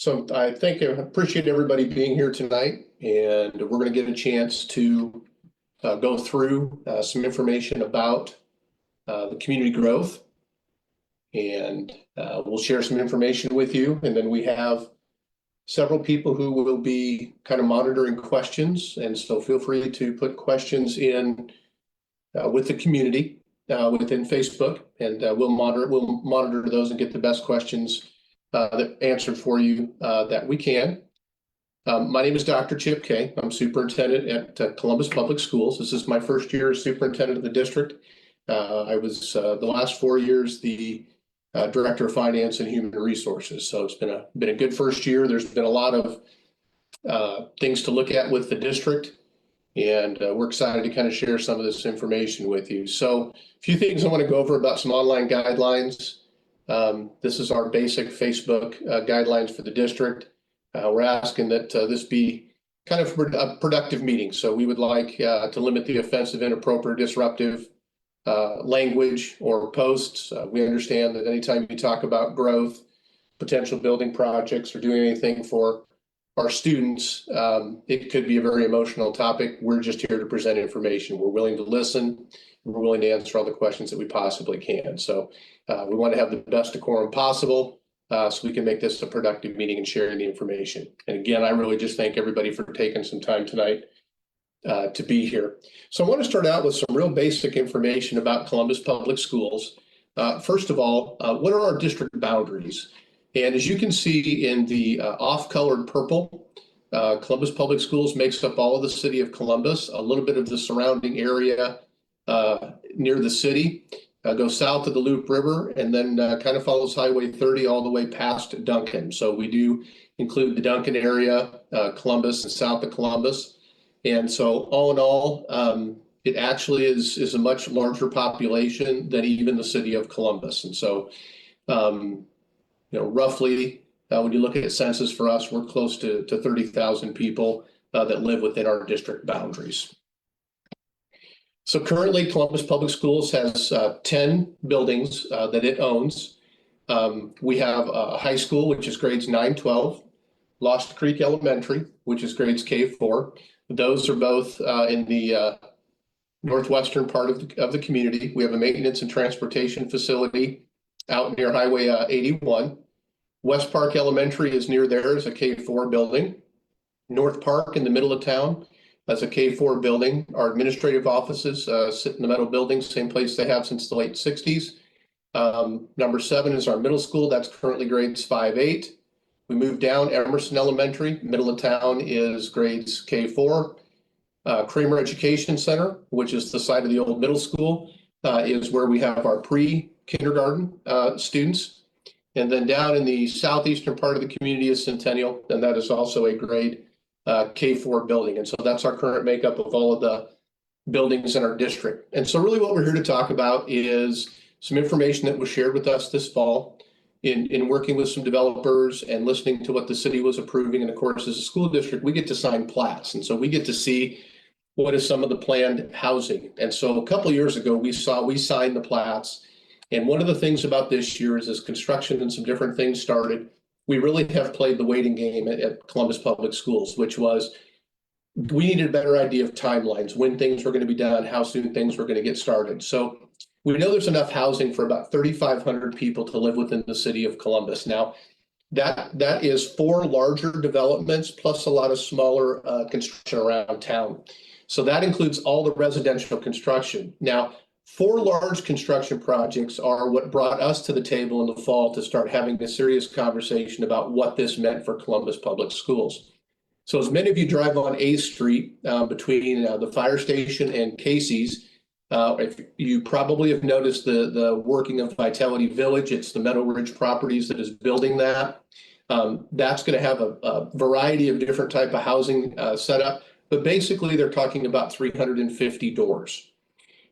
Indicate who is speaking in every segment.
Speaker 1: So I appreciate everybody being here tonight, and we're going to get a chance to go through some information about the community growth, and we'll share some information with you. And then we have several people who will be kind of monitoring questions, and so feel free to put questions in with the community within Facebook, and we'll monitor those and get the best questions answered for you that we can. My name is Dr. Chip Kay. I'm superintendent at Columbus Public Schools. This is my first year as superintendent of the district. I was the last 4 years the director of finance and human resources. So it's been a good first year. There's been a lot of things to look at with the district, and we're excited to kind of share some of this information with you. So a few things I want to go over about some online guidelines. This is our basic Facebook guidelines for the district. We're asking that this be kind of a productive meeting. So we would like to limit the offensive, inappropriate, disruptive language or posts. We understand that anytime you talk about growth, potential building projects, or doing anything for our students, it could be a very emotional topic. We're just here to present information. We're willing to listen. We're willing to answer all the questions that we possibly can. So we want to have the best decorum possible so we can make this a productive meeting and sharing the information. And again, I really just thank everybody for taking some time tonight to be here. So I want to start out with some real basic information about Columbus Public Schools. First of all, what are our district boundaries? And as you can see in the off-colored purple, Columbus Public Schools makes up all of the city of Columbus, a little bit of the surrounding area near the city, goes south of the Loop River, and then kind of follows Highway 30 all the way past Duncan. So we do include the Duncan area, Columbus and south of Columbus. And so all in all, it actually is a much larger population than even the city of Columbus. And so, roughly, when you look at census for us, we're close to 30,000 people that live within our district boundaries. So currently, Columbus Public Schools has 10 buildings that it owns. We have a high school, which is grades 9-12, Lost Creek Elementary, which is grades K-4. Those are both in the northwestern part of the community. We have a maintenance and transportation facility out near Highway 81. West Park Elementary is near there as a K-4 building. North Park in the middle of town as a K-4 building. Our administrative offices sit in the metal building, same place they have since the late 60s. Number 7 is our middle school. That's currently grades 5-8. We moved down Emerson Elementary. Middle of town is grades K-4. Kramer Education Center, which is the site of the old middle school, is where we have our pre-kindergarten students. And then down in the southeastern part of the community is Centennial, and that is also a grade K-4 building. And so that's our current makeup of all of the buildings in our district. And so really what we're here to talk about is some information that was shared with us this fall in working with some developers and listening to what the city was approving. And of course, as a school district, we get to sign plats. And so we get to see what is some of the planned housing. And so a couple of years ago, we signed the plats. And one of the things about this year is as construction and some different things started, we really have played the waiting game at Columbus Public Schools, which was we needed a better idea of timelines, when things were going to be done, how soon things were going to get started. So we know there's enough housing for about 3,500 people to live within the city of Columbus. Now, that is 4 larger developments plus a lot of smaller construction around town. So that includes all the residential construction. Now, 4 large construction projects are what brought us to the table in the fall to start having a serious conversation about what this meant for Columbus Public Schools. So as many of you drive on A Street between the fire station and Casey's, if you probably have noticed the working of Vitality Village. It's the Meadow Ridge Properties that is building that. That's going to have a variety of different type of housing set up, but basically they're talking about 350 doors.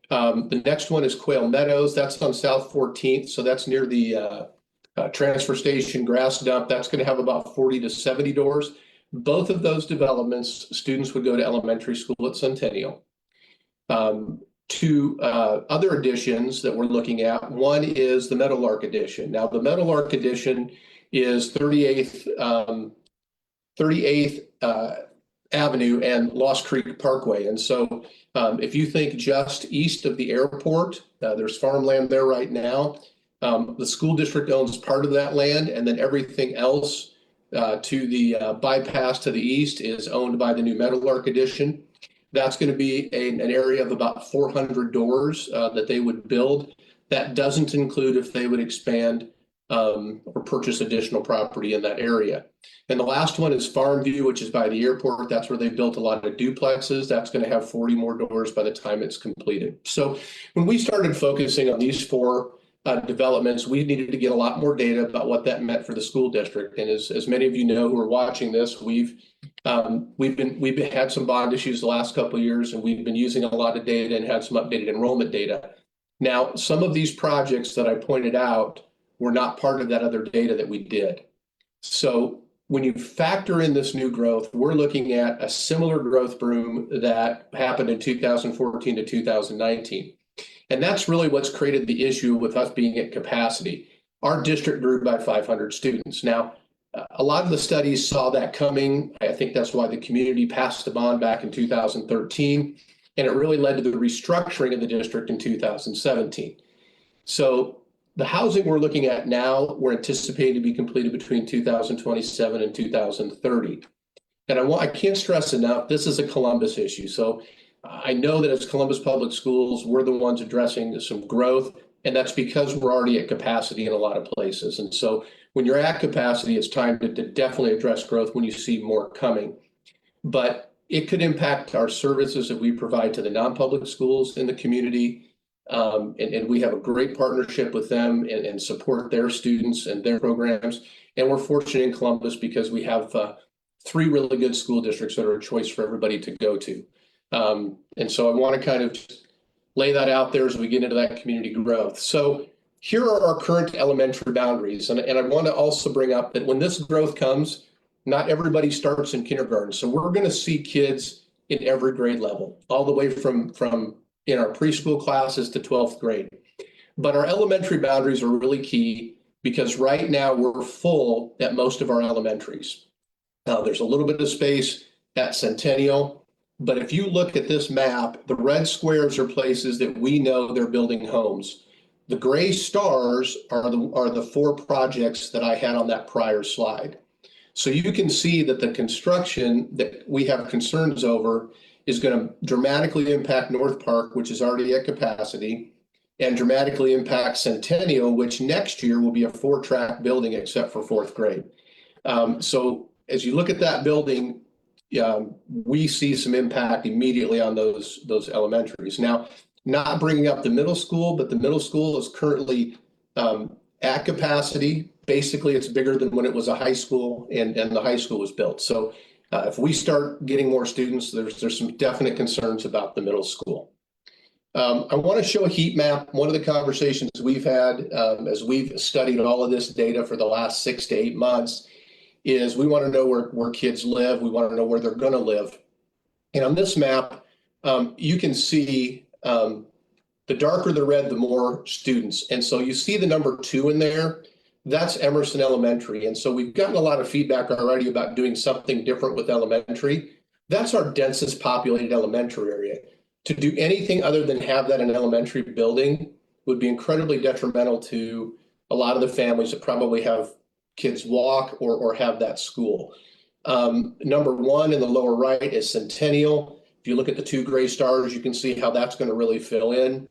Speaker 1: The next one is Quail Meadows. That's on South 14th. So that's near the transfer station grass dump. That's going to have about 40 to 70 doors. Both of those developments, students would go to elementary school at Centennial. 2 other additions that we're looking at. One is the Meadowlark addition. Now, the Meadowlark addition is 38th Avenue and Lost Creek Parkway. And so if you think just east of the airport, there's farmland there right now. The school district owns part of that land, and then everything else to the bypass to the east is owned by the new Meadowlark addition. That's going to be an area of about 400 doors that they would build. That doesn't include if they would expand or purchase additional property in that area. And the last one is Farmview, which is by the airport. That's where they built a lot of duplexes. That's going to have 40 more doors by the time it's completed. So when we started focusing on these four developments, we needed to get a lot more data about what that meant for the school district. And as many of you know who are watching this, we've had some bond issues the last couple of years, and we've been using a lot of data and had some updated enrollment data. Now, some of these projects that I pointed out were not part of that other data that we did. So when you factor in this new growth, we're looking at a similar growth boom that happened in 2014 to 2019. And that's really what's created the issue with us being at capacity. Our district grew by 500 students. Now, a lot of the studies saw that coming. I think that's why the community passed the bond back in 2013, and it really led to the restructuring of the district in 2017. So the housing we're looking at now, we're anticipating to be completed between 2027 and 2030. And I can't stress enough, this is a Columbus issue. So I know that as Columbus Public Schools, we're the ones addressing some growth, and that's because we're already at capacity in a lot of places. And so when you're at capacity, it's time to definitely address growth when you see more coming. But it could impact our services that we provide to the non-public schools in the community. And we have a great partnership with them and support their students and their programs. And we're fortunate in Columbus because we have 3 really good school districts that are a choice for everybody to go to. And so I want to kind of lay that out there as we get into that community growth. So here are our current elementary boundaries. And I want to also bring up that when this growth comes, not everybody starts in kindergarten. So we're going to see kids in every grade level, all the way from in our preschool classes to 12th grade. But our elementary boundaries are really key because right now we're full at most of our elementaries. There's a little bit of space at Centennial, but if you look at this map, the red squares are places that we know they're building homes. The gray stars are the 4 projects that I had on that prior slide. So you can see that the construction that we have concerns over is going to dramatically impact North Park, which is already at capacity, and dramatically impact Centennial, which next year will be a 4-track building except for 4th grade. So as you look at that building, we see some impact immediately on those elementaries. Now, not bringing up the middle school, but the middle school is currently at capacity. Basically, it's bigger than when it was a high school and the high school was built. So if we start getting more students, there's some definite concerns about the middle school. I want to show a heat map. One of the conversations we've had as we've studied all of this data for the last 6 to 8 months is we want to know where kids live. We want to know where they're going to live. And on this map, you can see the darker the red, the more students. And so you see the number 2 in there. That's Emerson Elementary. And so we've gotten a lot of feedback already about doing something different with elementary. That's our densest populated elementary area. To do anything other than have that in an elementary building would be incredibly detrimental to a lot of the families that probably have kids walk or have that school. Number 1 in the lower right is Centennial. If you look at the 2 gray stars, you can see how that's going to really fill in.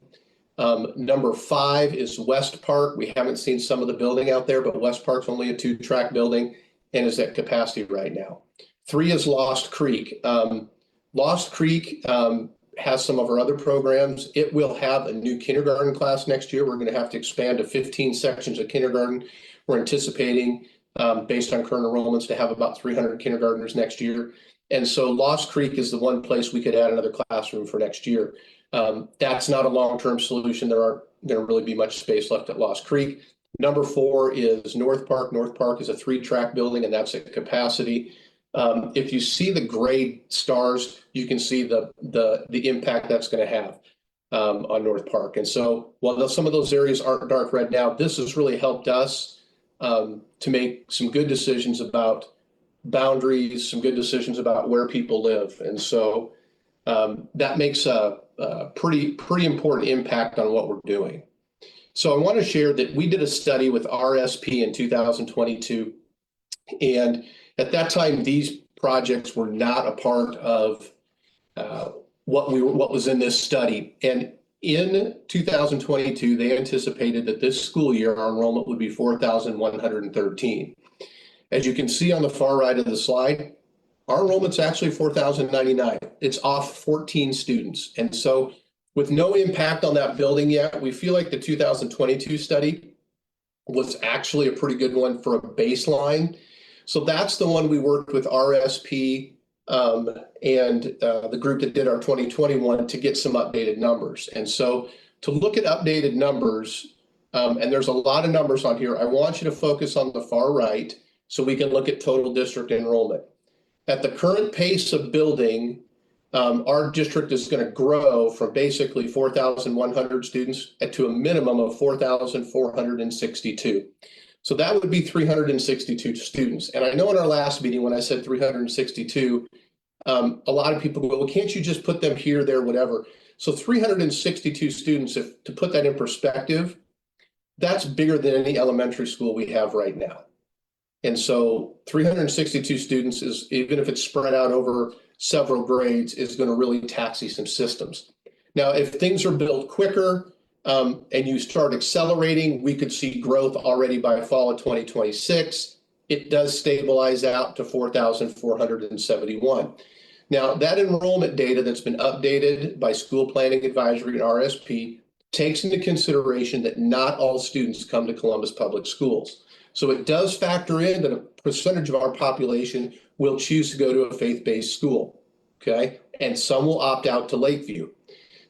Speaker 1: Number 5 is West Park. We haven't seen some of the building out there, but West Park's only a 2-track building and is at capacity right now. 3 is Lost Creek. Lost Creek has some of our other programs. It will have a new kindergarten class next year. We're going to have to expand to 15 sections of kindergarten. We're anticipating, based on current enrollments, to have about 300 kindergartners next year. And so Lost Creek is the one place we could add another classroom for next year. That's not a long-term solution. There aren't going to really be much space left at Lost Creek. Number 4 is North Park. North Park is a 3-track building, and that's at capacity. If you see the gray stars, you can see the impact that's going to have on North Park. And so while some of those areas aren't dark red now, this has really helped us to make some good decisions about boundaries, some good decisions about where people live. And so that makes a pretty important impact on what we're doing. So I want to share that we did a study with RSP in 2022. And at that time, these projects were not a part of what was in this study. And in 2022, they anticipated that this school year, our enrollment would be 4,113. As you can see on the far right of the slide, our enrollment's actually 4,099. It's off 14 students. And so with no impact on that building yet, we feel like the 2022 study was actually a pretty good one for a baseline. So that's the one we worked with RSP and the group that did our 2021 to get some updated numbers. And so to look at updated numbers, and there's a lot of numbers on here, I want you to focus on the far right so we can look at total district enrollment. At the current pace of building, our district is going to grow from basically 4,100 students to a minimum of 4,462. So that would be 362 students. And I know in our last meeting, when I said 362, a lot of people go, well, can't you just put them here, there, whatever? So 362 students, to put that in perspective, that's bigger than any elementary school we have right now. And so 362 students is, even if it's spread out over several grades, is going to really taxi some systems. Now, if things are built quicker and you start accelerating, we could see growth already by fall of 2026. It does stabilize out to 4,471. Now, that enrollment data that's been updated by School Planning Advisory and RSP takes into consideration that not all students come to Columbus Public Schools. So it does factor in that a percentage of our population will choose to go to a faith-based school, okay? And some will opt out to Lakeview.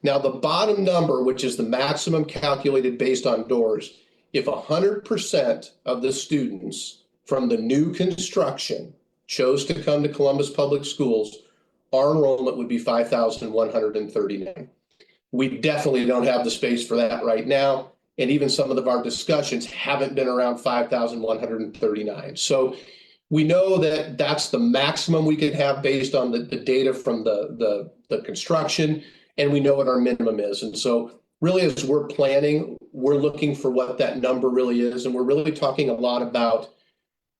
Speaker 1: Now, the bottom number, which is the maximum calculated based on doors, if 100% of the students from the new construction chose to come to Columbus Public Schools, our enrollment would be 5,139. We definitely don't have the space for that right now. And even some of our discussions haven't been around 5,139. So we know that that's the maximum we could have based on the data from the construction, and we know what our minimum is. And so really, as we're planning, we're looking for what that number really is. And we're really talking a lot about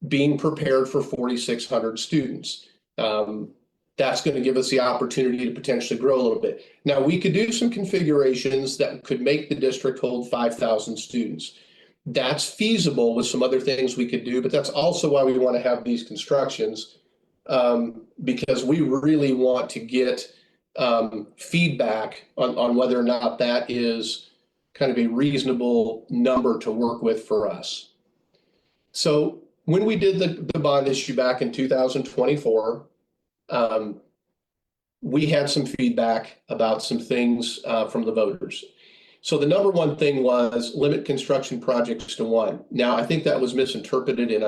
Speaker 1: being prepared for 4,600 students. That's going to give us the opportunity to potentially grow a little bit. Now, we could do some configurations that could make the district hold 5,000 students. That's feasible with some other things we could do, but that's also why we want to have these constructions, because we really want to get feedback on whether or not that is kind of a reasonable number to work with for us. So when we did the bond issue back in 2024, we had some feedback about some things from the voters. So the number one thing was limit construction projects to one. Now, I think that was misinterpreted in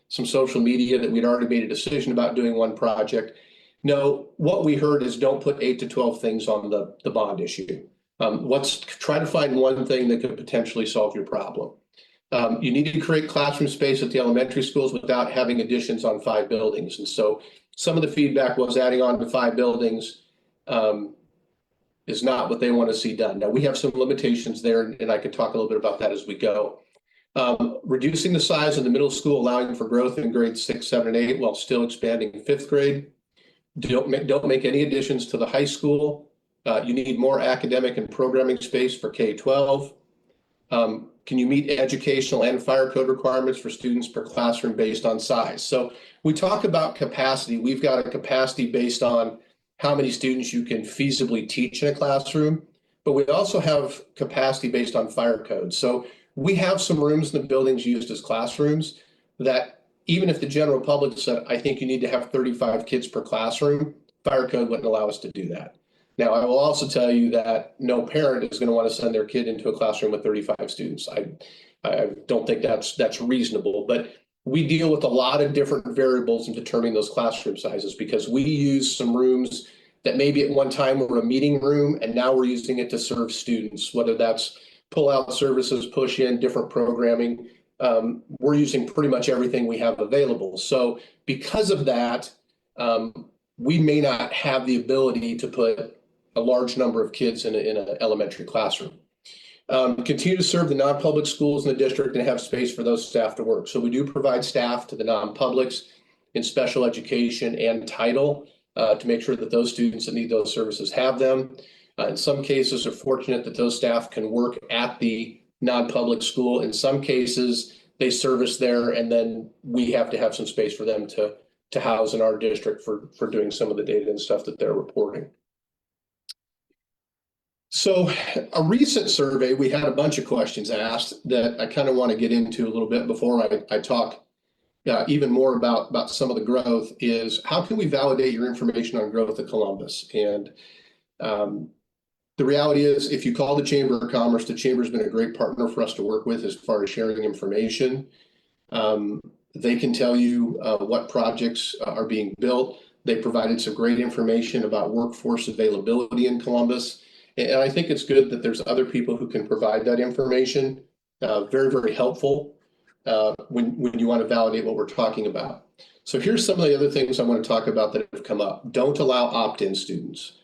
Speaker 1: some social media that we'd already made a decision about doing one project. No, what we heard is don't put 8 to 12 things on the bond issue. Let's try to find one thing that could potentially solve your problem. You need to create classroom space at the elementary schools without having additions on 5 buildings. And so some of the feedback was adding on to 5 buildings is not what they want to see done. Now, we have some limitations there, and I can talk a little bit about that as we go. Reducing the size of the middle school, allowing for growth in grades 6, 7, and 8 while still expanding in 5th grade. Don't make any additions to the high school. You need more academic and programming space for K-12. Can you meet educational and fire code requirements for students per classroom based on size? So we talk about capacity. We've got a capacity based on how many students you can feasibly teach in a classroom, but we also have capacity based on fire code. So we have some rooms in the buildings used as classrooms that even if the general public said, I think you need to have 35 kids per classroom, fire code wouldn't allow us to do that. Now, I will also tell you that no parent is going to want to send their kid into a classroom with 35 students. I don't think that's reasonable, but we deal with a lot of different variables in determining those classroom sizes because we use some rooms that maybe at one time were a meeting room and now we're using it to serve students, whether that's pull out services, push in, different programming. we're using pretty much everything we have available. So because of that, we may not have the ability to put a large number of kids in an elementary classroom. Continue to serve the non-public schools in the district and have space for those staff to work. So we do provide staff to the non-publics in special education and title to make sure that those students that need those services have them. In some cases, are fortunate that those staff can work at the non-public school. In some cases, they service there, and then we have to have some space for them to house in our district for doing some of the data and stuff that they're reporting. So a recent survey, we had a bunch of questions asked that I kind of want to get into a little bit before I talk even more about some of the growth, is how can we validate your information on growth at Columbus? And the reality is, if you call the Chamber of Commerce, the Chamber's been a great partner for us to work with as far as sharing information. They can tell you what projects are being built. They provided some great information about workforce availability in Columbus. And I think it's good that there's other people who can provide that information. Very, very helpful when you want to validate what we're talking about. So here's some of the other things I want to talk about that have come up. Don't allow opt-in students.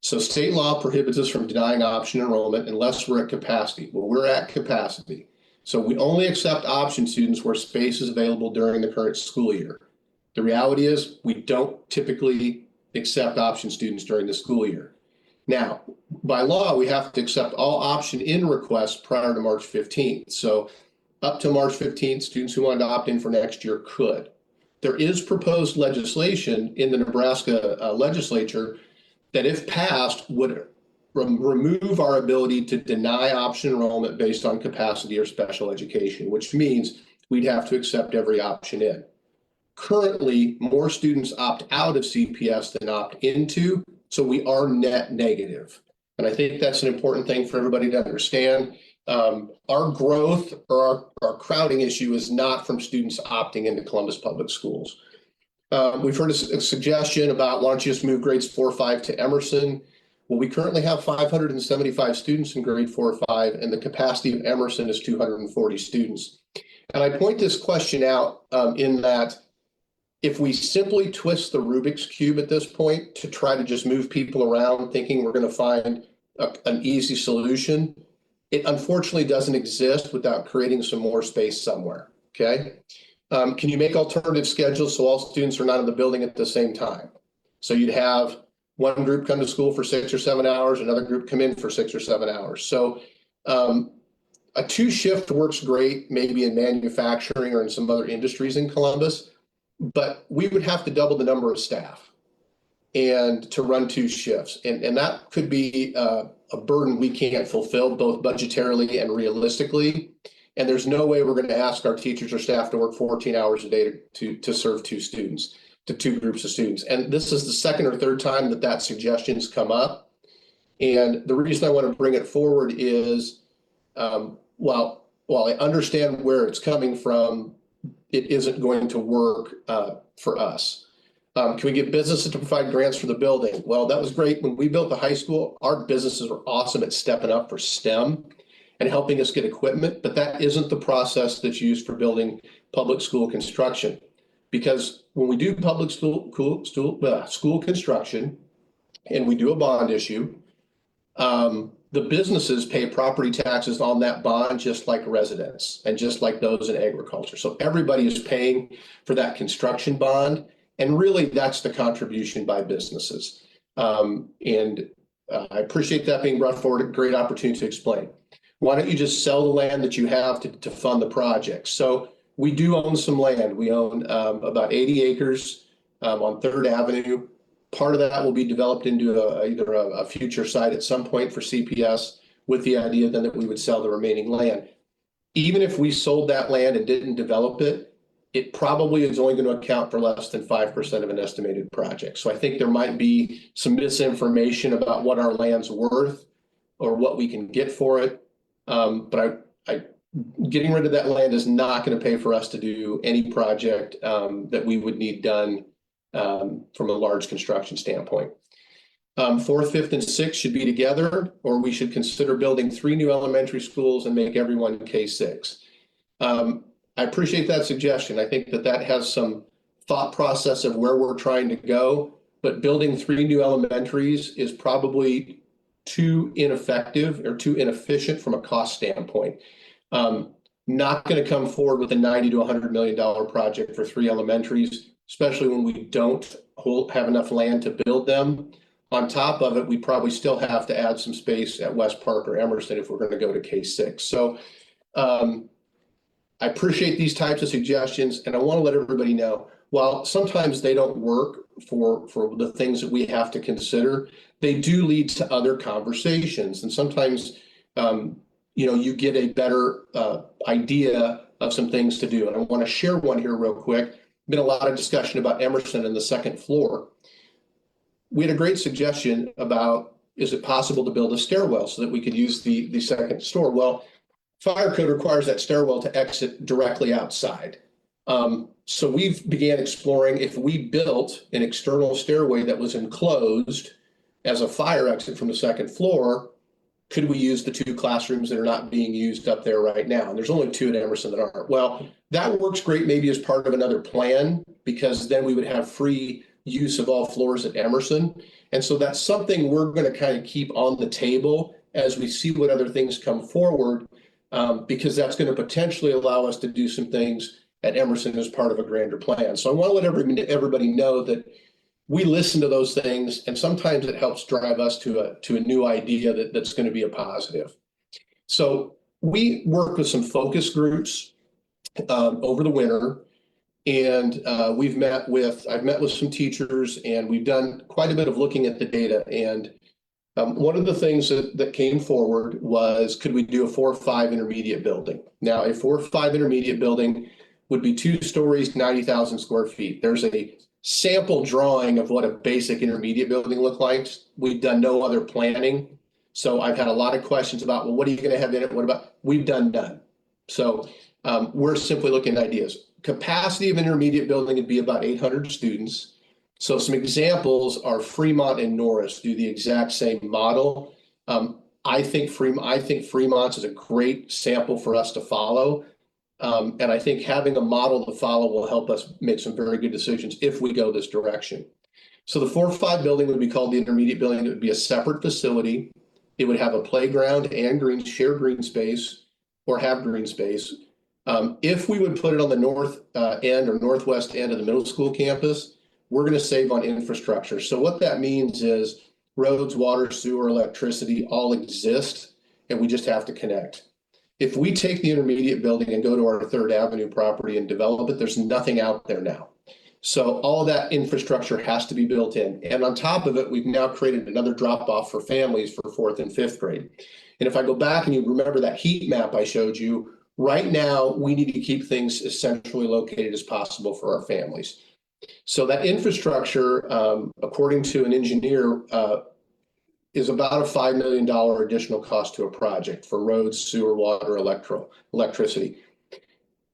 Speaker 1: So state law prohibits us from denying option enrollment unless we're at capacity. Well, we're at capacity. So we only accept option students where space is available during the current school year. The reality is we don't typically accept option students during the school year. Now, by law, we have to accept all option-in requests prior to March 15th. So up to March 15th, students who wanted to opt in for next year could. There is proposed legislation in the Nebraska legislature that, if passed, would remove our ability to deny option enrollment based on capacity or special education, which means we'd have to accept every option in. Currently, more students opt out of CPS than opt into, so we are net negative. And I think that's an important thing for everybody to understand. Our growth or our crowding issue is not from students opting into Columbus Public Schools. We've heard a suggestion about, why don't you just move grades 4 or 5 to Emerson? Well, we currently have 575 students in grade 4 or 5, and the capacity of Emerson is 240 students. And I point this question out in that if we simply twist the Rubik's Cube at this point to try to just move people around thinking we're going to find an easy solution, it unfortunately doesn't exist without creating some more space somewhere, okay? Can you make alternative schedules so all students are not in the building at the same time? So you'd have one group come to school for 6 or 7 hours, another group come in for 6 or 7 hours. So a 2-shift works great, maybe in manufacturing or in some other industries in Columbus, but we would have to double the number of staff and to run 2 shifts. And that could be a burden we can't fulfill, both budgetarily and realistically. And there's no way we're going to ask our teachers or staff to work 14 hours a day to serve 2 students, to 2 groups of students. And this is the second or third time that suggestion's come up. And the reason I want to bring it forward is, while I understand where it's coming from, it isn't going to work for us. Can we get businesses to provide grants for the building? Well, that was great. When we built the high school, our businesses were awesome at stepping up for STEM and helping us get equipment, but that isn't the process that's used for building public school construction. Because when we do public school construction and we do a bond issue, the businesses pay property taxes on that bond just like residents and just like those in agriculture. So everybody is paying for that construction bond. And really, that's the contribution by businesses. I appreciate that being brought forward. A great opportunity to explain. Why don't you just sell the land that you have to fund the project? So we do own some land. We own about 80 acres on 3rd Avenue. Part of that will be developed into either a future site at some point for CPS, with the idea then that we would sell the remaining land. Even if we sold that land and didn't develop it, it probably is only going to account for less than 5% of an estimated project. So I think there might be some misinformation about what our land's worth or what we can get for it. But getting rid of that land is not going to pay for us to do any project that we would need done from a large construction standpoint. 4th, 5th, and 6th should be together, or we should consider building 3 new elementary schools and make everyone K-6. I appreciate that suggestion. I think that that has some thought process of where we're trying to go, but building 3 new elementaries is probably too ineffective or too inefficient from a cost standpoint. Not going to come forward with a $90 to $100 million project for 3 elementaries, especially when we don't have enough land to build them. On top of it, we probably still have to add some space at West Park or Emerson if we're going to go to K6. So I appreciate these types of suggestions, and I want to let everybody know, while sometimes they don't work for the things that we have to consider, they do lead to other conversations. And sometimes, you get a better idea of some things to do. And I want to share one here real quick. Been a lot of discussion about Emerson and the second floor. We had a great suggestion about, is it possible to build a stairwell so that we could use the second floor? Well, fire code requires that stairwell to exit directly outside. So we've began exploring if we built an external stairway that was enclosed as a fire exit from the second floor, could we use the 2 classrooms that are not being used up there right now? And there's only 2 at Emerson that aren't. Well, that works great maybe as part of another plan, because then we would have free use of all floors at Emerson. And so that's something we're going to kind of keep on the table as we see what other things come forward, because that's going to potentially allow us to do some things at Emerson as part of a grander plan. So I want to let everybody know that we listen to those things, and sometimes it helps drive us to a new idea that's going to be a positive. So we work with some focus groups over the winter, and I've met with some teachers, and we've done quite a bit of looking at the data. And one of the things that came forward was, could we do a 4 or 5 intermediate building? Now, a 4 or 5 intermediate building would be 2 stories, 90,000 square feet. There's a sample drawing of what a basic intermediate building look like. We've done no other planning. So I've had a lot of questions about, well, what are you going to have in it? What about, we've done none. So we're simply looking at ideas. Capacity of an intermediate building would be about 800 students. So some examples are Fremont and Norris do the exact same model. I think Fremont's is a great sample for us to follow. And I think having a model to follow will help us make some very good decisions if we go this direction. So the 4 or 5 building would be called the intermediate building. It would be a separate facility. It would have a playground and shared green space, or have green space. If we would put it on the north end or northwest end of the middle school campus, we're going to save on infrastructure. So what that means is roads, water, sewer, electricity all exist, and we just have to connect. If we take the intermediate building and go to our 3rd Avenue property and develop it, there's nothing out there now. So all that infrastructure has to be built in. And on top of it, we've now created another drop-off for families for 4th and 5th grade. And if I go back and you remember that heat map I showed you, right now we need to keep things as centrally located as possible for our families. So that infrastructure, according to an engineer, is about a $5 million additional cost to a project for roads, sewer, water, electricity.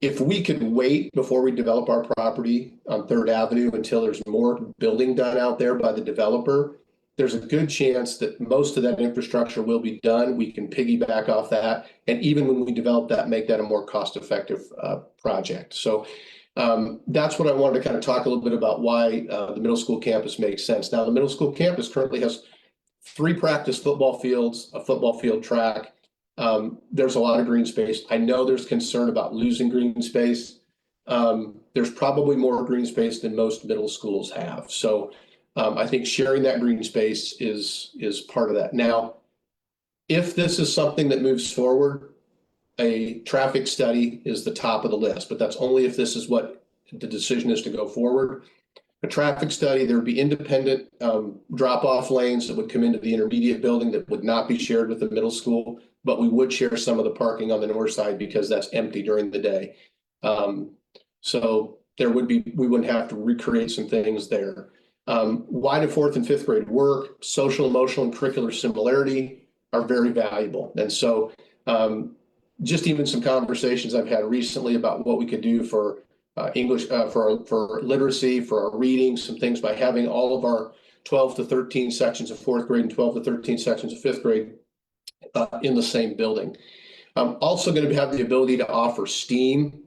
Speaker 1: If we could wait before we develop our property on 3rd Avenue until there's more building done out there by the developer, there's a good chance that most of that infrastructure will be done. We can piggyback off that. And even when we develop that, make that a more cost-effective project. So that's what I wanted to kind of talk a little bit about, why the middle school campus makes sense. Now, the middle school campus currently has 3 practice football fields, a football field track. There's a lot of green space. I know there's concern about losing green space. There's probably more green space than most middle schools have. So I think sharing that green space is part of that. Now, if this is something that moves forward, a traffic study is the top of the list, but that's only if this is what the decision is to go forward. A traffic study, there would be independent drop-off lanes that would come into the intermediate building that would not be shared with the middle school, but we would share some of the parking on the north side because that's empty during the day. So we wouldn't have to recreate some things there. Why do 4th and 5th grade work? Social, emotional, and curricular similarity are very valuable. And so just even some conversations I've had recently about what we could do for English, for literacy, for our reading, some things by having all of our 12 to 13 sections of 4th grade and 12 to 13 sections of 5th grade in the same building. I'm also going to have the ability to offer STEAM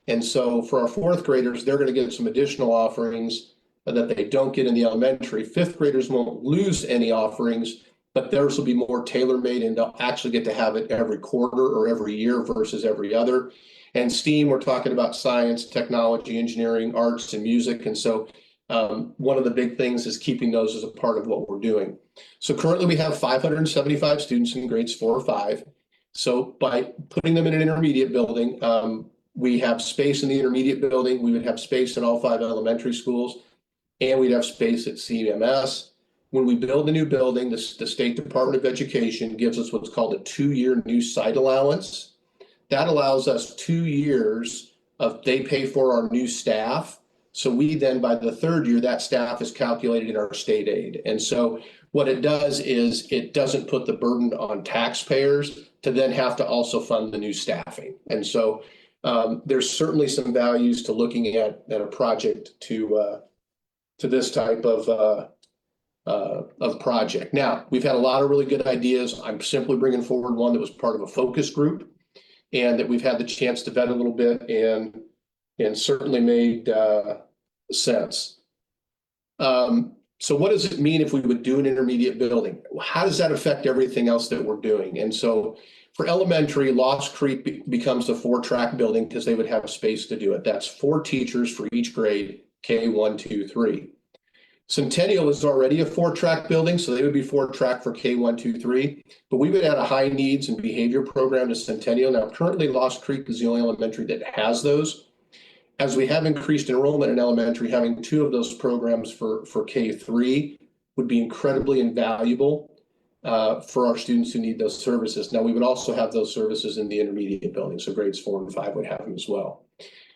Speaker 1: And so for our fourth graders, they're going to get some additional offerings that they don't get in the elementary. Fifth graders won't lose any offerings, but theirs will be more tailor-made, and they'll actually get to have it every quarter or every year versus every other. And STEAM, we're talking about science, technology, engineering, arts, and music. And so one of the big things is keeping those as a part of what we're doing. So currently we have 575 students in grades 4 or 5. So by putting them in an intermediate building, we have space in the intermediate building. We would have space in all 5 elementary schools, and we'd have space at CMS. When we build a new building, the State Department of Education gives us what's called a 2-year new site allowance. That allows us 2 years of, they pay for our new staff. So we then, by the 3rd year, that staff is calculated in our state aid. And so what it does is it doesn't put the burden on taxpayers to then have to also fund the new staffing. And so there's certainly some values to looking at a project to this type of project. Now, we've had a lot of really good ideas. I'm simply bringing forward one that was part of a focus group and that we've had the chance to vet a little bit and certainly made sense. So what does it mean if we would do an intermediate building? How does that affect everything else that we're doing? And so for elementary, Lost Creek becomes a 4-track building because they would have space to do it. That's 4 teachers for each grade, K1, 2, 3. Centennial is already a 4-track building, so they would be 4-track for K1, 2, 3. But we would add a high needs and behavior program to Centennial. Now, currently, Lost Creek is the only elementary that has those. As we have increased enrollment in elementary, having 2 of those programs for K3 would be incredibly invaluable for our students who need those services. Now, we would also have those services in the intermediate building, so grades 4 and 5 would have them as well.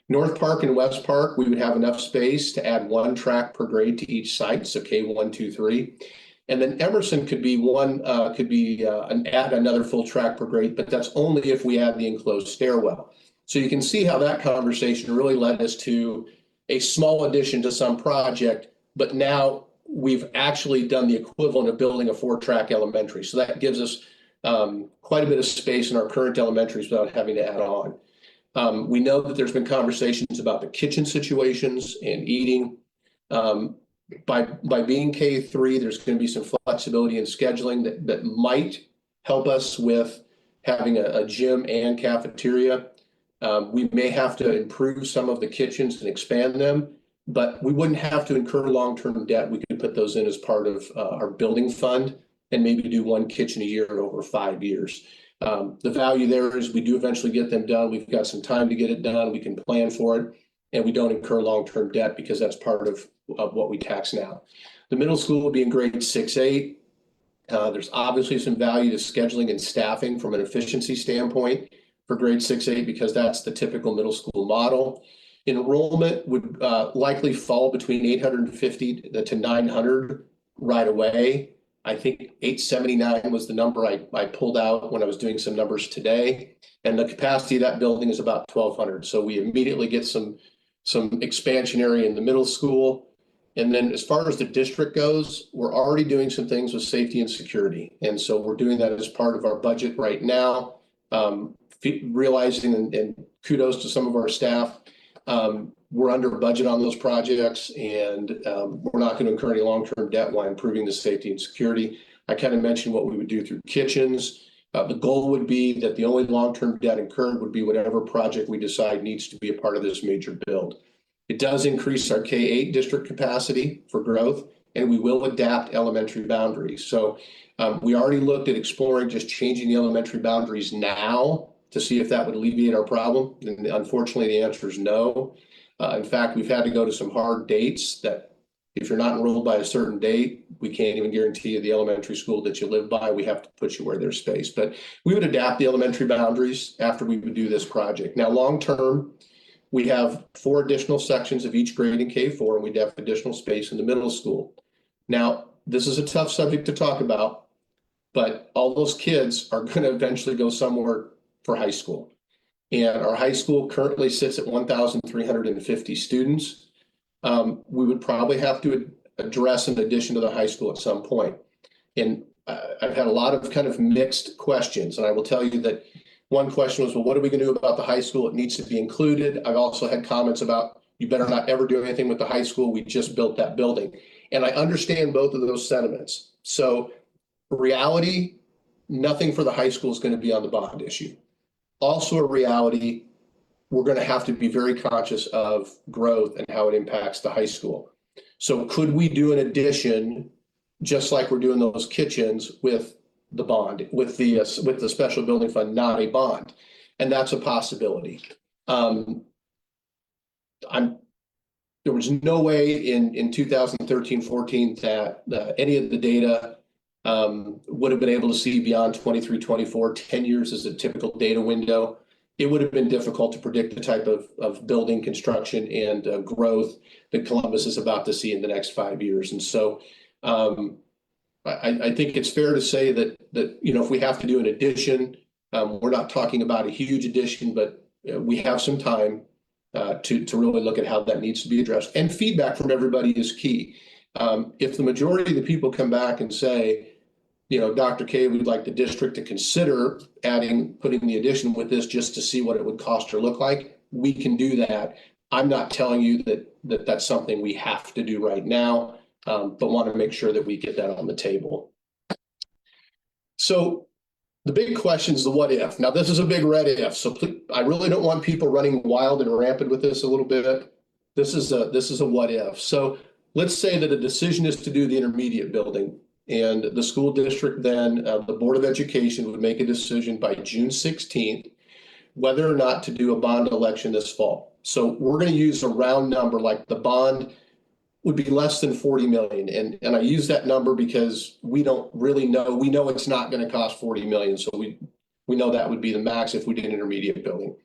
Speaker 1: North Park and West Park, we would have enough space to add 1 track per grade to each site, so K1, 2, 3. And then Emerson could be add another full track per grade, but that's only if we add the enclosed stairwell. So you can see how that conversation really led us to a small addition to some project, but now we've actually done the equivalent of building a 4-track elementary. So that gives us quite a bit of space in our current elementaries without having to add on. We know that there's been conversations about the kitchen situations and eating. By being K3, there's going to be some flexibility in scheduling that might help us with having a gym and cafeteria. We may have to improve some of the kitchens and expand them, but we wouldn't have to incur long-term debt. We could put those in as part of our building fund and maybe do 1 kitchen a year over 5 years. The value there is we do eventually get them done. We've got some time to get it done. We can plan for it, and we don't incur long-term debt because that's part of what we tax now. The middle school will be in grades 6, 8. There's obviously some value to scheduling and staffing from an efficiency standpoint for grade 6, 8, because that's the typical middle school model. Enrollment would likely fall between 850 to 900 right away. I think 879 was the number I pulled out when I was doing some numbers today. And the capacity of that building is about 1,200. So we immediately get some expansion area in the middle school. And then as far as the district goes, we're already doing some things with safety and security. And so we're doing that as part of our budget right now, realizing and kudos to some of our staff. We're under budget on those projects, and we're not going to incur any long-term debt while improving the safety and security. I kind of mentioned what we would do through kitchens. The goal would be that the only long-term debt incurred would be whatever project we decide needs to be a part of this major build. It does increase our K-8 district capacity for growth, and we will adapt elementary boundaries. So we already looked at exploring just changing the elementary boundaries now to see if that would alleviate our problem. And unfortunately, the answer is no. In fact, we've had to go to some hard dates that if you're not enrolled by a certain date, we can't even guarantee you the elementary school that you live by. We have to put you where there's space. But we would adapt the elementary boundaries after we would do this project. Now, long term, we have 4 additional sections of each grade in K4, and we'd have additional space in the middle school. Now, this is a tough subject to talk about, but all those kids are going to eventually go somewhere for high school. And our high school currently sits at 1,350 students. We would probably have to address an addition to the high school at some point. And I've had a lot of kind of mixed questions. And I will tell you that One question was, well, what are we going to do about the high school? It needs to be included. I've also had comments about, you better not ever do anything with the high school. We just built that building. And I understand both of those sentiments. So reality, nothing for the high school is going to be on the bond issue. Also a reality, we're going to have to be very conscious of growth and how it impacts the high school. So could we do an addition, just like we're doing those kitchens, with the bond, with the special building fund, not a bond? And that's a possibility. There was no way in 2013-14 that any of the data would have been able to see beyond 23-24. 10 years is a typical data window. It would have been difficult to predict the type of building construction and growth that Columbus is about to see in the next 5 years. And so I think it's fair to say that if we have to do an addition, we're not talking about a huge addition, but we have some time to really look at how that needs to be addressed. And feedback from everybody is key. If the majority of the people come back and say, Dr. K, we'd like the district to consider putting the addition with this just to see what it would cost or look like, we can do that. I'm not telling you that that's something we have to do right now, but want to make sure that we get that on the table. So the big question is the what if. Now, this is a big red if, so I really don't want people running wild and rampant with this a little bit. This is a what if. So let's say that a decision is to do the intermediate building, and the school district then, the Board of Education would make a decision by June 16th, whether or not to do a bond election this fall. So we're going to use a round number, like the bond would be less than 40 million. And I use that number because we don't really know. We know it's not going to cost 40 million. So we know that would be the max if we did an intermediate building.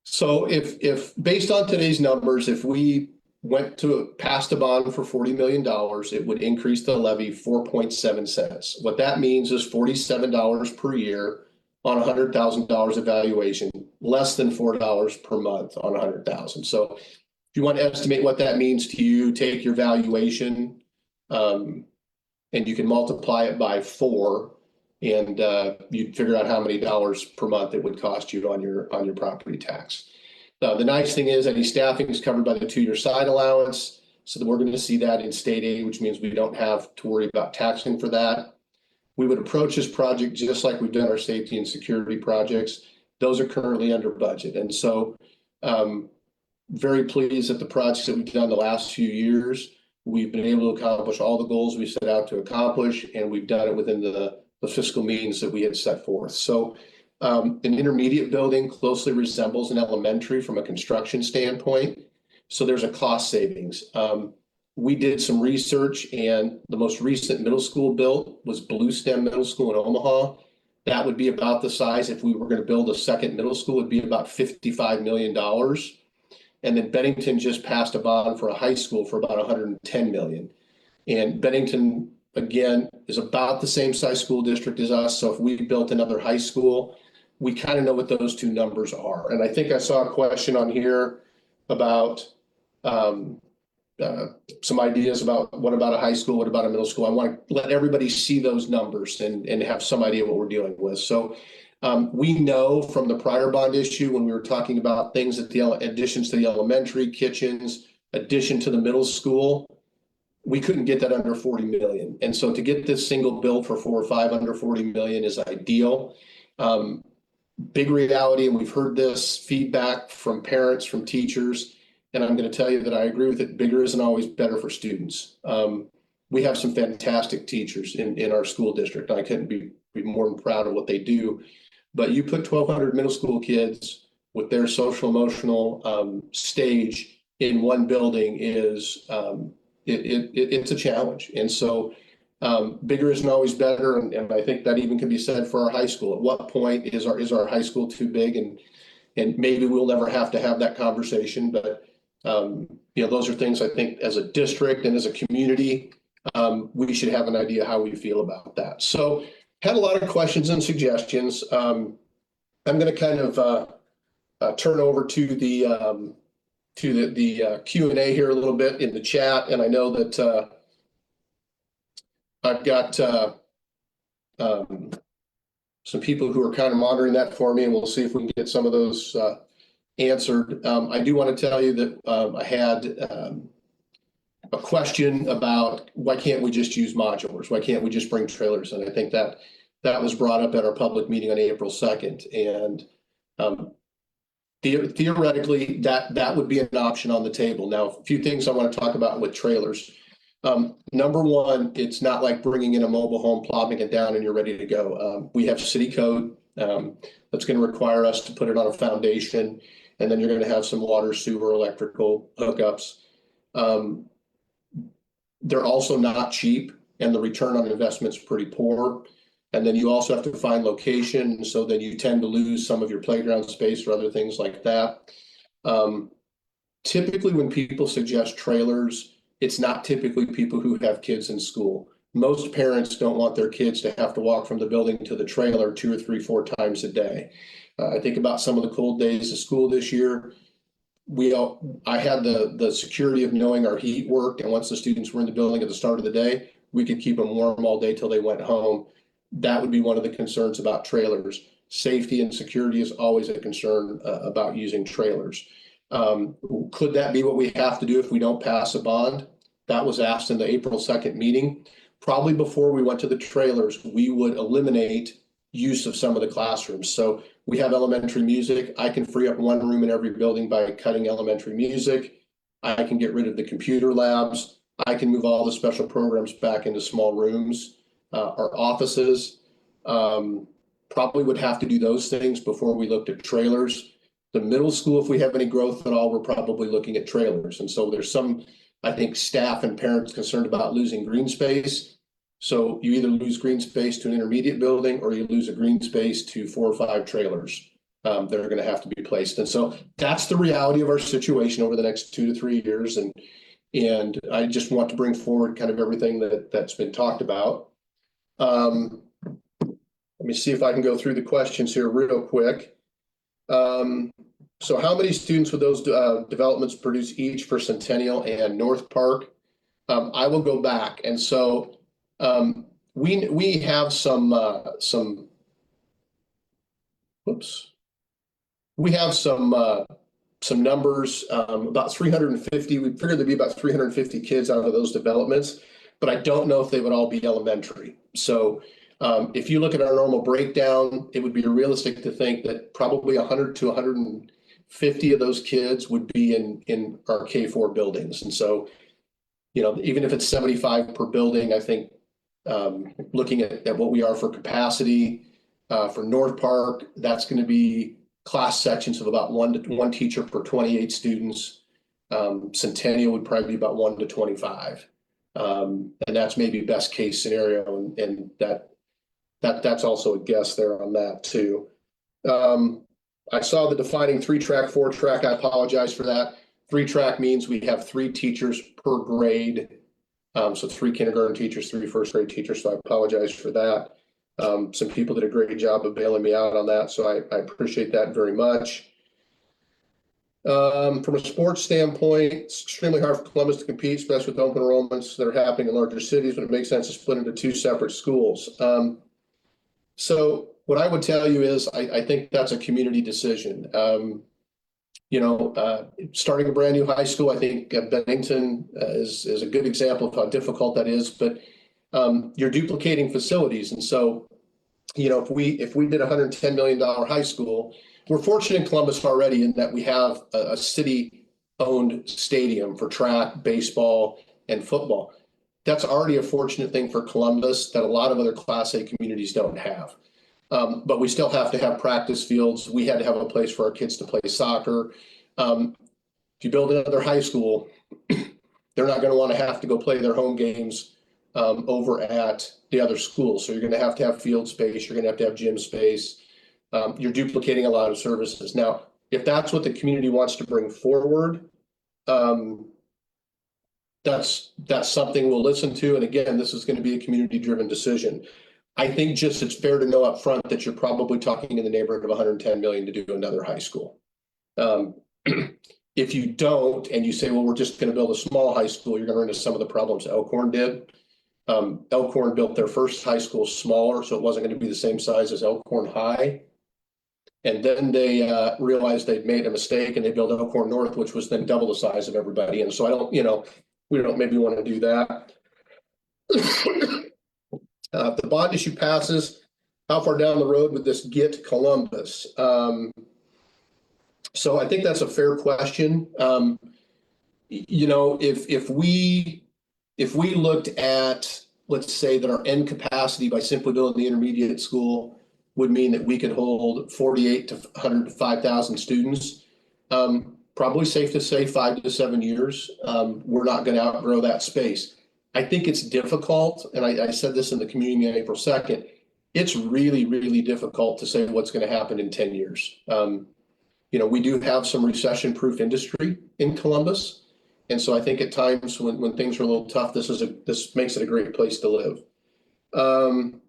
Speaker 1: So if based on today's numbers, if we went to pass a bond for $40 million, it would increase the levy 4.7 cents. What that means is $47 per year on $100,000 evaluation, less than $4 per month on 100,000. So if you want to estimate what that means to you, take your valuation and you can multiply it by 4, and you'd figure out how many dollars per month it would cost you on your property tax. The nice thing is any staffing is covered by the 2-year side allowance. So that we're going to see that in state aid, which means we don't have to worry about taxing for that. We would approach this project just like we've done our safety and security projects. Those are currently under budget. And so very pleased that the projects that we've done the last few years, we've been able to accomplish all the goals we set out to accomplish, and we've done it within the fiscal means that we had set forth. So an intermediate building closely resembles an elementary from a construction standpoint. So there's a cost savings. We did some research, and the most recent middle school built was Blue Stem Middle School in Omaha. That would be about the size, if we were going to build a second middle school, would be about $55 million. And then Bennington just passed a bond for a high school for about $110 million. And Bennington, again, is about the same size school district as us. So if we built another high school, we kind of know what those two numbers are. And I think I saw a question on here about some ideas about what about a high school, what about a middle school. I want to let everybody see those numbers and have some idea what we're dealing with. So we know from the prior bond issue, when we were talking about things at the additions to the elementary, kitchens, addition to the middle school, we couldn't get that under 40 million. And so to get this single build for 4 or 5 under 40 million is ideal. Big reality, and we've heard this feedback from parents, from teachers, and I'm going to tell you that I agree with it. Bigger isn't always better for students. We have some fantastic teachers in our school district. I couldn't be more proud of what they do. But you put 1,200 middle school kids with their social emotional stage in one building is it's a challenge. And so bigger isn't always better. And I think that even can be said for our high school. At what point is our high school too big? And maybe we'll never have to have that conversation. But those are things I think as a district and as a community, we should have an idea how we feel about that. So had a lot of questions and suggestions. I'm going to kind of turn over to the Q&A here a little bit in the chat, and I know that I've got some people who are kind of monitoring that for me, and we'll see if we can get some of those answered. I do want to tell you that I had a question about why can't we just use modulars? Why can't we just bring trailers? And I think that was brought up at our public meeting on April 2nd. And theoretically, that would be an option on the table. Now, a few things I want to talk about with trailers. Number one, it's not like bringing in a mobile home, plopping it down, and you're ready to go. We have city code that's going to require us to put it on a foundation, and then you're going to have some water, sewer, electrical hookups. They're also not cheap, and the return on investment is pretty poor. And then you also have to find location, so then you tend to lose some of your playground space or other things like that. Typically, when people suggest trailers, it's not typically people who have kids in school. Most parents don't want their kids to have to walk from the building to the trailer 2 or 3, 4 times a day. I think about some of the cold days of school this year. I had the security of knowing our heat worked, and once the students were in the building at the start of the day, we could keep them warm all day till they went home. That would be one of the concerns about trailers. Safety and security is always a concern about using trailers. Could that be what we have to do if we don't pass a bond? That was asked in the April 2nd meeting. Probably before we went to the trailers, we would eliminate use of some of the classrooms. So we have elementary music. I can free up one room in every building by cutting elementary music. I can get rid of the computer labs. I can move all the special programs back into small rooms. Our offices probably would have to do those things before we looked at trailers. The middle school, if we have any growth at all, we're probably looking at trailers. And so there's some, I think, staff and parents concerned about losing green space. So you either lose green space to an intermediate building, or you lose a green space to 4 or 5 trailers that are going to have to be placed. And so that's the reality of our situation over the next 2 to 3 years. And I just want to bring forward kind of everything that's been talked about. Let me see if I can go through the questions here real quick. So how many students would those developments produce each for Centennial and North Park? I will go back. And so we have some numbers, about 350. We figured there'd be about 350 kids out of those developments, but I don't know if they would all be elementary. So if you look at our normal breakdown, it would be realistic to think that probably 100 to 150 of those kids would be in our K-4 buildings. And so, you know, even if it's 75 per building, I think looking at what we are for capacity for North Park, that's going to be class sections of about one teacher per 28 students. Centennial would probably be about 1 to 25. And that's maybe best case scenario. And that's also a guess there on that too. I saw the defining 3-track, 4-track. I apologize for that. 3-track means we have 3 teachers per grade. So 3 kindergarten teachers, 3 first grade teachers. So I apologize for that. Some people did a great job of bailing me out on that. So I appreciate that very much. From a sports standpoint, it's extremely hard for Columbus to compete, especially with open enrollments that are happening in larger cities, but it makes sense to split into 2 separate schools. So what I would tell you is I think that's a community decision. Starting a brand new high school, I think Bennington is a good example of how difficult that is, but you're duplicating facilities. And so, if we did a $110 million high school, we're fortunate in Columbus already in that we have a city-owned stadium for track, baseball, and football. That's already a fortunate thing for Columbus that a lot of other Class A communities don't have. But we still have to have practice fields. We had to have a place for our kids to play soccer. If you build another high school, they're not going to want to have to go play their home games over at the other school. So you're going to have field space. You're going to have gym space. You're duplicating a lot of services. Now, if that's what the community wants to bring forward, that's something we'll listen to. And again, this is going to be a community-driven decision. I think just it's fair to know up front that you're probably talking in the neighborhood of $110 million to do another high school. If you don't, and you say, well, we're just going to build a small high school, you're going to run into some of the problems Elkhorn did. Elkhorn built their first high school smaller, so it wasn't going to be the same size as Elkhorn High. And then they realized they'd made a mistake and they built Elkhorn North, which was then double the size of everybody. And so I don't, we don't maybe want to do that. If the bond issue passes, how far down the road would this get Columbus? So I think that's a fair question. If we looked at, let's say that our end capacity by simply building the intermediate school would mean that we could hold 48 to 100 to 5,000 students. Probably safe to say 5 to 7 years. We're not going to outgrow that space. I think it's difficult, and I said this in the community meeting on April 2nd, it's really, really difficult to say what's going to happen in 10 years. We do have some recession-proof industry in Columbus. And so I think at times when things are a little tough, this makes it a great place to live.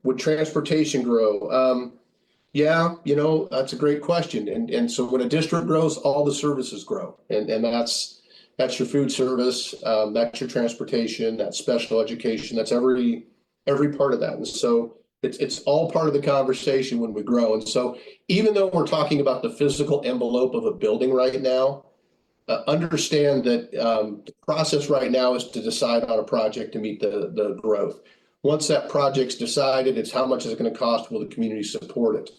Speaker 1: Would transportation grow? Yeah, that's a great question. And so when a district grows, all the services grow. And that's your food service, that's your transportation, that's special education, that's every part of that. And so it's all part of the conversation when we grow. And so even though we're talking about the physical envelope of a building right now, understand that the process right now is to decide on a project to meet the growth. Once that project's decided, it's how much is it going to cost, will the community support it?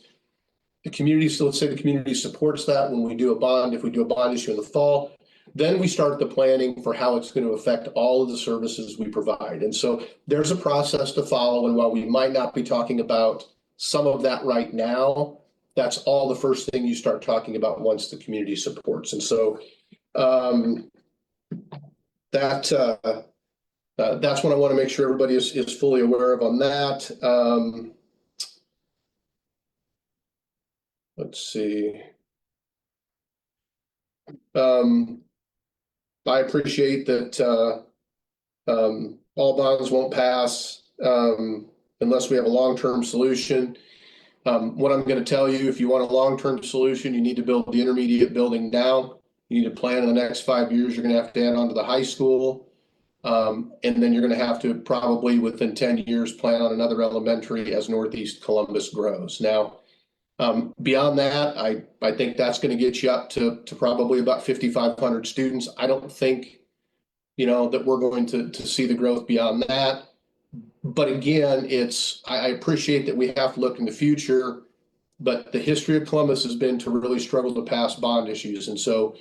Speaker 1: The community, so let's say the community supports that when we do a bond, if we do a bond issue in the fall, then we start the planning for how it's going to affect all of the services we provide. And so there's a process to follow. And while we might not be talking about some of that right now, that's all the first thing you start talking about once the community supports. And so that's what I want to make sure everybody is fully aware of on that. Let's see. I appreciate that all bonds won't pass unless we have a long-term solution. What I'm going to tell you, if you want a long-term solution, you need to build the intermediate building now. You need to plan in the next 5 years. You're going to have to add on to the high school. And then you're going to have to probably within 10 years plan on another elementary as Northeast Columbus grows. Now, beyond that, I think that's going to get you up to probably about 5,500 students. I don't think, that we're going to see the growth beyond that. But again, I appreciate that we have to look in the future, but the history of Columbus has been to really struggle to pass bond issues. And so,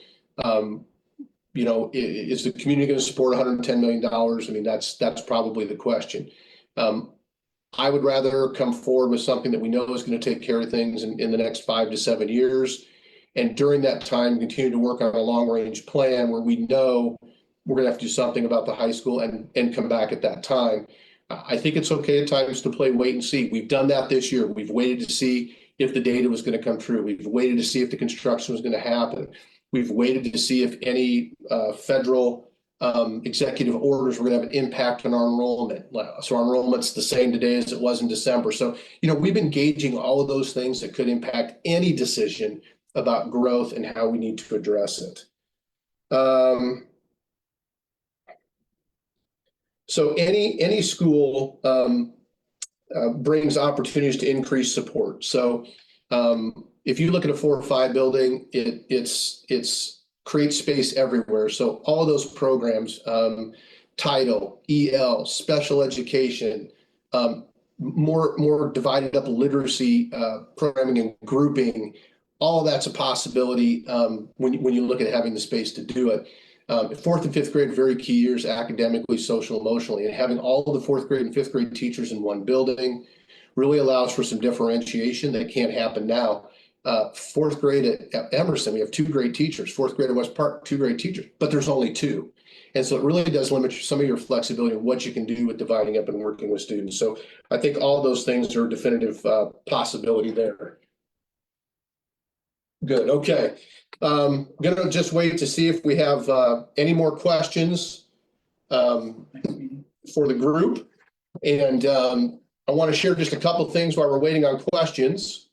Speaker 1: is the community going to support $110 million? I mean, that's probably the question. I would rather come forward with something that we know is going to take care of things in the next 5 to 7 years. And during that time, continue to work on a long range plan where we know we're going to have to do something about the high school and come back at that time. I think it's okay at times to play wait and see. We've done that this year. We've waited to see if the data was going to come true. We've waited to see if the construction was going to happen. We've waited to see if any federal executive orders were going to have an impact on our enrollment. So our enrollment's the same today as it was in December. So, we've been gauging all of those things that could impact any decision about growth and how we need to address it. So any school brings opportunities to increase support. So if you look at a 4 or 5 building, it's creates space everywhere. So all of those programs, title, EL, special education, more divided up literacy programming and grouping, all of that's a possibility when you look at having the space to do it. 4th and 5th grade, very key years academically, social, emotionally, and having all of the 4th grade and 5th grade teachers in one building really allows for some differentiation that can't happen now. 4th grade at Emerson, we have 2 great teachers. 4th grade at West Park, 2 great teachers, but there's only 2. And so it really does limit some of your flexibility in what you can do with dividing up and working with students. So I think all those things are a definitive possibility there. Good, okay. I'm gonna just wait to see if we have any more questions for the group. And I want to share just a couple of things while we're waiting on questions.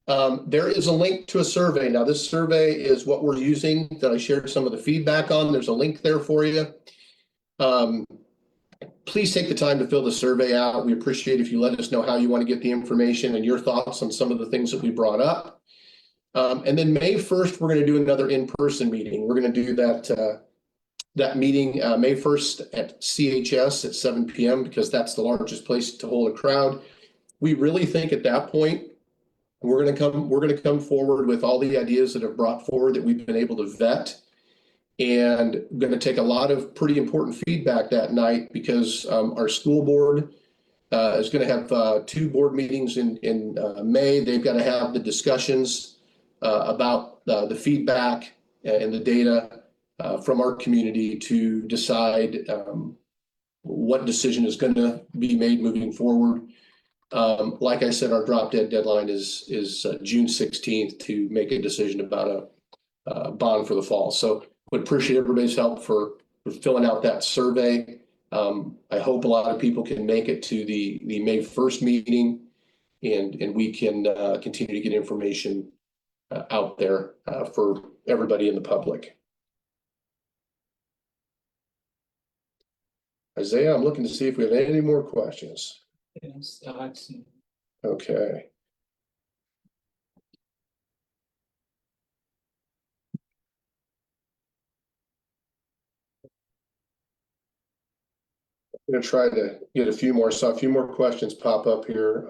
Speaker 1: There is a link to a survey. Now, this survey is what we're using that I shared some of the feedback on. There's a link there for you. please take the time to fill the survey out. We appreciate if you let us know how you want to get the information and your thoughts on some of the things that we brought up. And then May 1st, we're going to do another in-person meeting. We're going to do that meeting May 1st at CHS at 7 p.m. because that's the largest place to hold a crowd. We really think at that point, we're going to come forward with all the ideas that have brought forward that we've been able to vet, and going to take a lot of pretty important feedback that night because our school board is going to have 2 board meetings in May. They've got to have the discussions about the feedback and the data from our community to decide what decision is going to be made moving forward. Like I said, our drop dead deadline is June 16th to make a decision about a bond for the fall. So would appreciate everybody's help for filling out that survey. I hope a lot of people can make it to the May 1st meeting, and we can continue to get information out there for everybody in the public. Isaiah, I'm looking to see if we have any more questions.
Speaker 2: Yes, I've seen.
Speaker 1: Okay. I'm going to try to get a few more. So a few more questions pop up here.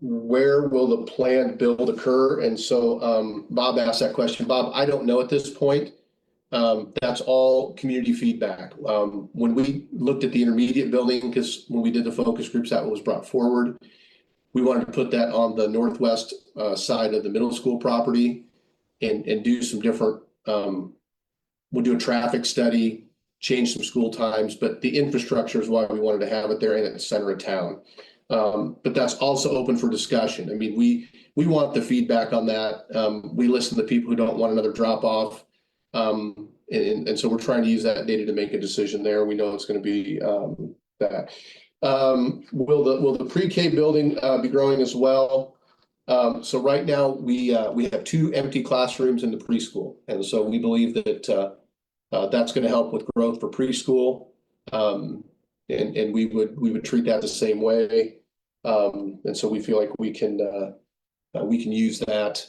Speaker 1: Where will the planned build occur? And so Bob asked that question. Bob, I don't know at this point. That's all community feedback. When we looked at the intermediate building, because when we did the focus groups, that was brought forward. We wanted to put that on the northwest side of the middle school property and do some different, we'll do a traffic study, change some school times, but the infrastructure is why we wanted to have it there and at the center of town. But that's also open for discussion. I mean, we want the feedback on that. We listen to people who don't want another drop off. And so we're trying to use that data to make a decision there. We know it's going to be that. Will the pre-K building be growing as well? So right now we have 2 empty classrooms in the preschool, and so we believe that that's going to help with growth for preschool, and we would treat that the same way, and so we feel like we can use that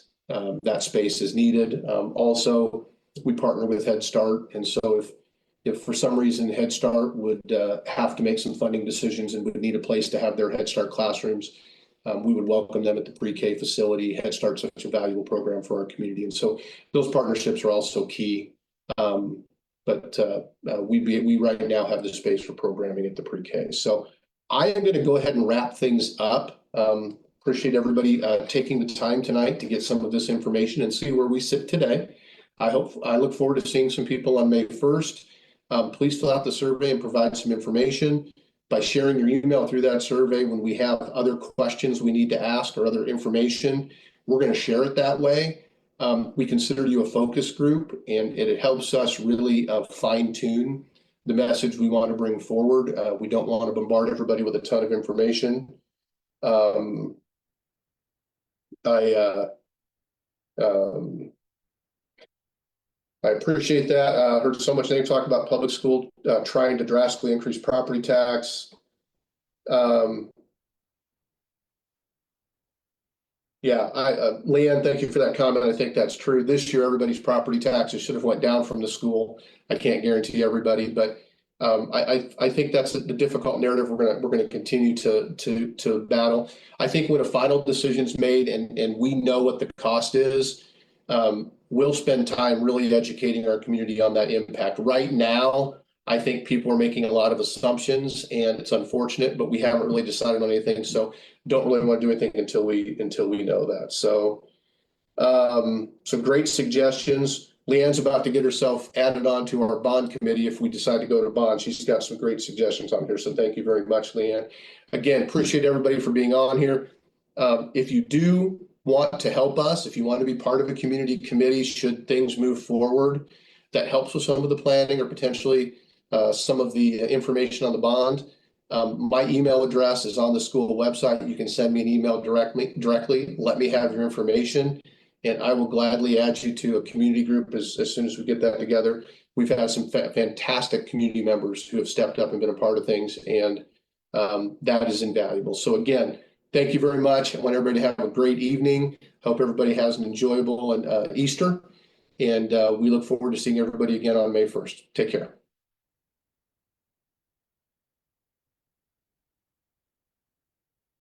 Speaker 1: space as needed. Also, we partner with Head Start, and so if for some reason Head Start would have to make some funding decisions and would need a place to have their Head Start classrooms, we would welcome them at the pre-K facility. Head Start's such a valuable program for our community, and so those partnerships are also key. But we right now have the space for programming at the pre-K. So I am going to go ahead and wrap things up. Appreciate everybody taking the time tonight to get some of this information and see where we sit today. I look forward to seeing some people on May 1st. Please fill out the survey and provide some information by sharing your email through that survey. When we have other questions we need to ask or other information, we're going to share it that way. We consider you a focus group, and it helps us really fine tune the message we want to bring forward. We don't want to bombard everybody with a ton of information. I appreciate that. Heard so much talk about public school trying to drastically increase property tax. Yeah, Leanne, thank you for that comment. I think that's true. This year, everybody's property taxes should have went down from the school. I can't guarantee everybody, but I think that's the difficult narrative we're gonna continue to battle. I think when a final decision's made and we know what the cost is, we'll spend time really educating our community on that impact. Right now, I think people are making a lot of assumptions, and it's unfortunate, but we haven't really decided on anything. So don't really want to do anything until we know that. So some great suggestions. Leanne's about to get herself added on to our bond committee if we decide to go to bond. She's got some great suggestions on here. So thank you very much, Leanne. Again, appreciate everybody for being on here. If you do want to help us, if you want to be part of a community committee, should things move forward that helps with some of the planning or potentially some of the information on the bond, my email address is on the school website. You can send me an email directly. Let me have your information, and I will gladly add you to a community group as soon as we get that together. we've had some fantastic community members who have stepped up and been a part of things, and that is invaluable. So again, thank you very much. I want everybody to have a great evening. Hope everybody has an enjoyable Easter, and we look forward to seeing everybody again on May 1st. Take care.